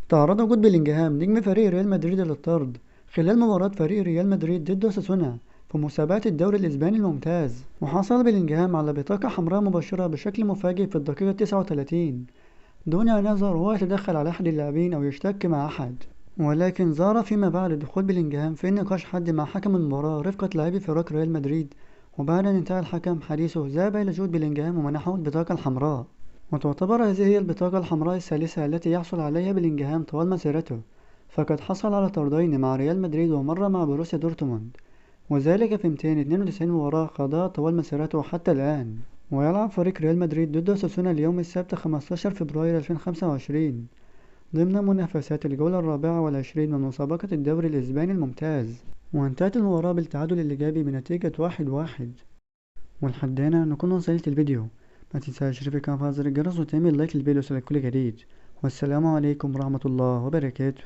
تعرض جود بيلينجهام نجم فريق ريال مدريد للطرد خلال مباراة فريق ريال مدريد ضد أوساسونا في مسابقة الدوري الإسباني الممتاز، وحصل بيلينجهام على بطاقة حمراء مباشرة بشكل مفاجئ في الدقيقة 39 دون أن يظهر هو يتدخل على أحد اللاعبين أو يشتك مع أحد. ولكن ظهر فيما بعد دخول بيلينجهام في نقاش حاد مع حكم المباراة رفقة لاعبي فريق ريال مدريد، وبعد أن انتهى الحكم حديثه ذهب إلى جود بيلينجهام ومنحه البطاقة الحمراء. وتعتبر هذه هي البطاقة الحمراء الثالثة التي يحصل عليها بيلينجهام طوال مسيرته، فقد حصل على طردين مع ريال مدريد ومرة مع بروسيا دورتموند، وذلك في 292 مباراة قضاها طوال مسيرته حتى الآن. ويلعب فريق ريال مدريد ضد أوساسونا اليوم السبت 15 فبراير 2025 ضمن منافسات الجولة الرابعة والعشرين من مسابقة الدوري الإسباني الممتاز، وانتهت المباراة بالتعادل الإيجابي بنتيجة 1-1. ولحد هنا نكون وصلت الفيديو، ما تنساش تشترك في زر الجرس وتعمل لايك للفيديو لكل جديد. والسلام عليكم ورحمة الله وبركاته.